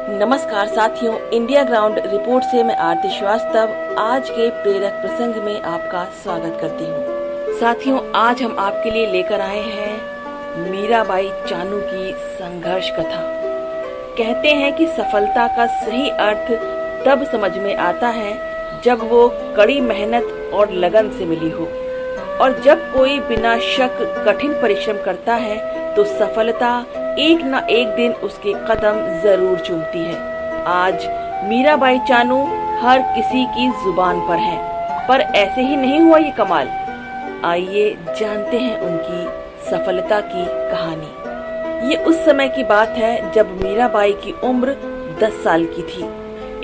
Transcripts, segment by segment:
नमस्कार साथियों, India ground report से मैं आरती श्रीवास्तव आज के प्रेरक प्रसंग में आपका स्वागत करती हूँ। साथियों, आज हम आपके लिए लेकर आए हैं मीराबाई चानू की संघर्ष कथा। कहते हैं कि सफलता का सही अर्थ तब समझ में आता है जब वो कड़ी मेहनत और लगन से मिली हो, और जब कोई बिना शक कठिन परिश्रम करता है तो सफलता एक न एक दिन उसके कदम जरूर चूमती है। आज मीराबाई चानू हर किसी की जुबान पर है, पर ऐसे ही नहीं हुआ ये कमाल। आइए जानते हैं उनकी सफलता की कहानी। ये उस समय की बात है जब मीराबाई की उम्र 10 साल की थी।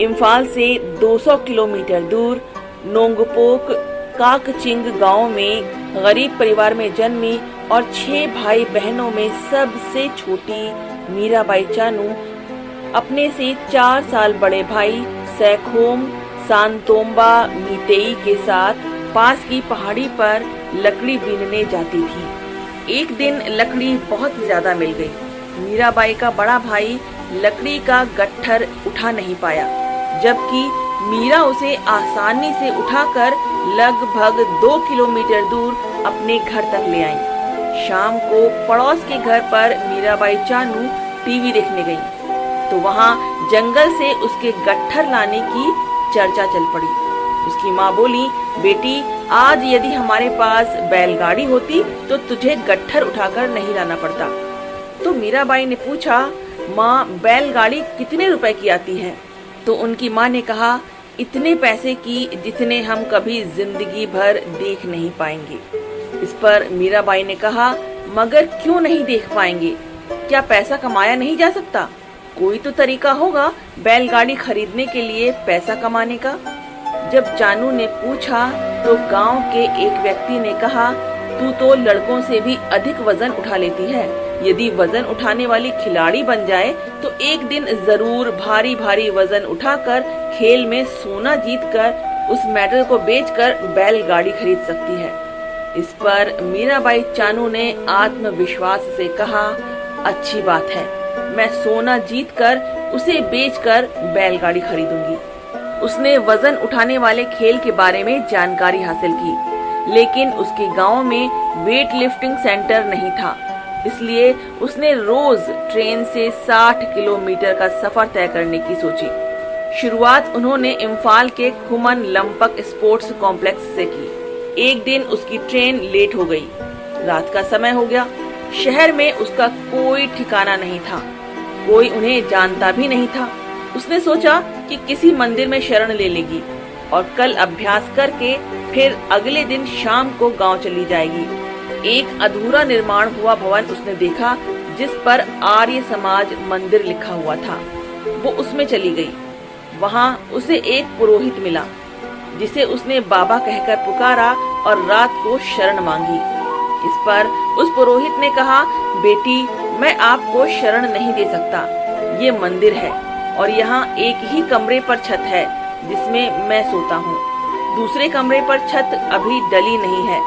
इम्फाल से 200 किलोमीटर दूर नोंगपोक काकचिंग गांव में गरीब परिवार में जन्मी और 6 भाई बहनों में सबसे छोटी मीराबाई चानू अपने से 4 साल बड़े भाई सैखोम सांतोम्बा मीतेई के साथ पास की पहाड़ी पर लकड़ी बीनने जाती थी। एक दिन लकड़ी बहुत ज्यादा मिल गई। मीराबाई का बड़ा भाई लकड़ी का गट्ठर उठा नहीं पाया, जबकि मीरा उसे आसानी से उठाकर लगभग 2 किलोमीटर दूर अपने घर तक ले आई। शाम को पड़ोस के घर पर मीराबाई चानू टीवी देखने गई तो वहाँ जंगल से उसके गट्ठर लाने की चर्चा चल पड़ी। उसकी माँ बोली, बेटी, आज यदि हमारे पास बैलगाड़ी होती तो तुझे गट्ठर उठाकर नहीं लाना पड़ता। तो मीराबाई ने पूछा, माँ, बैलगाड़ी कितने रुपए की आती है? तो उनकी माँ ने कहा, इतने पैसे की जितने हम कभी जिंदगी भर देख नहीं पाएंगे। इस पर मीराबाई ने कहा, मगर क्यों नहीं देख पाएंगे? क्या पैसा कमाया नहीं जा सकता? कोई तो तरीका होगा बैलगाड़ी खरीदने के लिए पैसा कमाने का। जब चानू ने पूछा तो गांव के एक व्यक्ति ने कहा, तू तो लड़कों से भी अधिक वजन उठा लेती है। यदि वजन उठाने वाली खिलाड़ी बन जाए तो एक दिन जरूर भारी भारी वजन उठाकर खेल में सोना जीतकर उस मेडल को बेचकर बैलगाड़ी खरीद सकती है। इस पर मीराबाई चानू ने आत्मविश्वास से कहा, अच्छी बात है, मैं सोना जीतकर उसे बेचकर बैलगाड़ी खरीदूंगी। उसने वजन उठाने वाले खेल के बारे में जानकारी हासिल की, लेकिन उसके गांव में वेट लिफ्टिंग सेंटर नहीं था, इसलिए उसने रोज ट्रेन से 60 किलोमीटर का सफर तय करने की सोची। शुरुआत उन्होंने इम्फाल के खुमन लंपक स्पोर्ट्स कॉम्प्लेक्स से की। एक दिन उसकी ट्रेन लेट हो गई। रात का समय हो गया। शहर में उसका कोई ठिकाना नहीं था, कोई उन्हें जानता भी नहीं था। उसने सोचा कि किसी मंदिर में शरण ले लेगी और कल अभ्यास करके फिर अगले दिन शाम को गांव चली जाएगी। एक अधूरा निर्माण हुआ भवन उसने देखा जिस पर आर्य समाज मंदिर लिखा हुआ था। वो उसमें चली गई। वहाँ उसे एक पुरोहित मिला जिसे उसने बाबा कहकर पुकारा और रात को शरण मांगी। इस पर उस पुरोहित ने कहा, बेटी, मैं आपको शरण नहीं दे सकता। ये मंदिर है और यहाँ एक ही कमरे पर छत है जिसमें मैं सोता हूँ। दूसरे कमरे पर छत अभी डली नहीं है,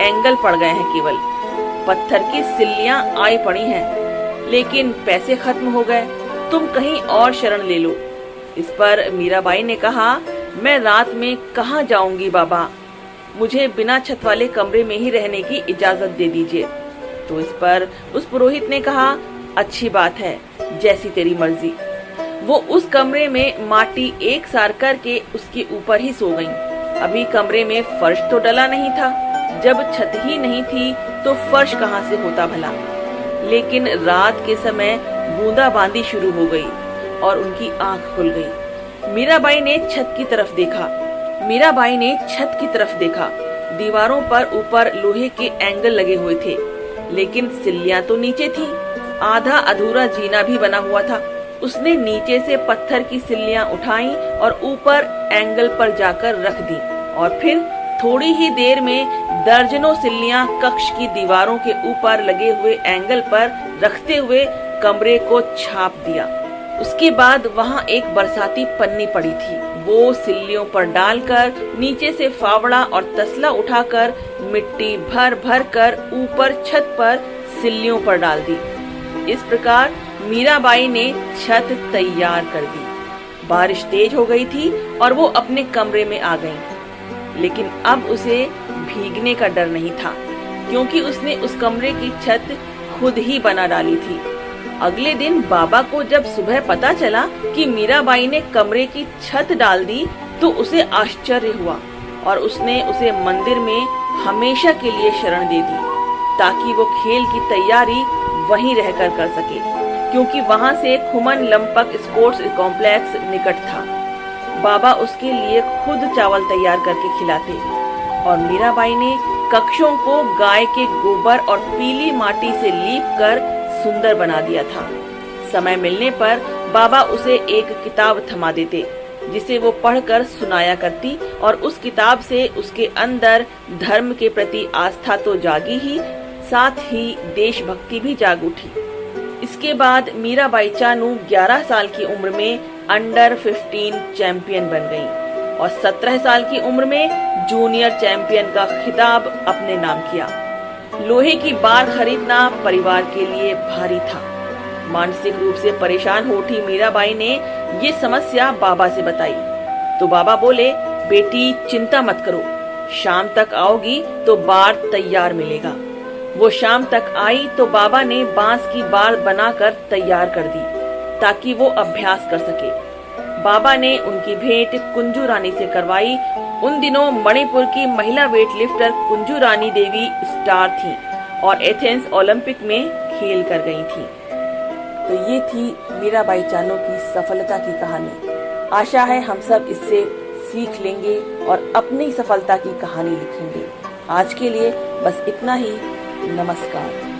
एंगल पड़ गए हैं, केवल पत्थर की सिल्लियाँ आई पड़ी हैं, लेकिन पैसे खत्म हो गए। तुम कहीं और शरण ले लो। इस पर मीराबाई ने कहा, मैं रात में कहाँ जाऊंगी बाबा, मुझे बिना छत वाले कमरे में ही रहने की इजाजत दे दीजिए। तो इस पर उस पुरोहित ने कहा, अच्छी बात है, जैसी तेरी मर्जी। वो उस कमरे में माटी एक सार करके उसके ऊपर ही सो गईं। अभी कमरे में फर्श तो डला नहीं था। जब छत ही नहीं थी तो फर्श कहाँ से होता भला। लेकिन रात के समय बूंदाबांदी शुरू हो गई और उनकी आंख खुल गई। मीराबाई ने छत की तरफ देखा। दीवारों पर ऊपर लोहे के एंगल लगे हुए थे, लेकिन सिल्लियां तो नीचे थी। आधा अधूरा जीना भी बना हुआ था। उसने नीचे से पत्थर की सिल्लियां उठाई और ऊपर एंगल पर जाकर रख दी, और फिर थोड़ी ही देर में दर्जनों सिल्लियां कक्ष की दीवारों के ऊपर लगे हुए एंगल पर रखते हुए कमरे को छाप दिया। उसके बाद वहाँ एक बरसाती पन्नी पड़ी थी। वो सिल्लियों पर डालकर नीचे से फावड़ा और तसला उठाकर मिट्टी भर भर कर ऊपर छत पर सिल्लियों पर डाल दी। इस प्रकार मीराबाई ने छत तैयार कर दी। बारिश तेज हो गई थी और वो अपने कमरे में आ गई, लेकिन अब उसे भीगने का डर नहीं था, क्योंकि उसने उस कमरे की छत खुद ही बना डाली थी। अगले दिन बाबा को जब सुबह पता चला कि मीराबाई ने कमरे की छत डाल दी, तो उसे आश्चर्य हुआ और उसने उसे मंदिर में हमेशा के लिए शरण दे दी, ताकि वो खेल की तैयारी वहीं रहकर कर सके, क्योंकि वहां से खुमन लंपक स्पोर्ट्स कॉम्प्लेक्स निकट था। बाबा उसके लिए खुद चावल तैयार करके खिलाते और मीराबाई ने कक्षों को गाय के गोबर और पीली माटी से लीप कर सुंदर बना दिया था। समय मिलने पर बाबा उसे एक किताब थमा देते, जिसे वो पढ़कर सुनाया करती, और उस किताब से उसके अंदर धर्म के प्रति आस्था तो जागी ही, साथ ही देशभक्ति भी जाग उठी। इसके बाद मीराबाई चानू 11 साल की उम्र में अंडर 15 चैंपियन बन गई और 17 साल की उम्र में जूनियर चैंपियन का खिताब अपने नाम किया। लोहे की बार खरीदना परिवार के लिए भारी था। मानसिक रूप से परेशान हो उठी मीराबाई ने ये समस्या बाबा से बताई, तो बाबा बोले, बेटी चिंता मत करो, शाम तक आओगी तो बार तैयार मिलेगा। वो शाम तक आई तो बाबा ने बांस की बार बनाकर तैयार कर दी, ताकि वो अभ्यास कर सके। बाबा ने उनकी भेंट कुंजू रानी से करवाई। उन दिनों मणिपुर की महिला वेटलिफ्टर कुंजू रानी देवी स्टार थीं और एथेंस ओलंपिक में खेल कर गई थीं। तो ये थी मीराबाई चानू की सफलता की कहानी। आशा है हम सब इससे सीख लेंगे और अपनी सफलता की कहानी लिखेंगे। आज के लिए बस इतना ही। नमस्कार।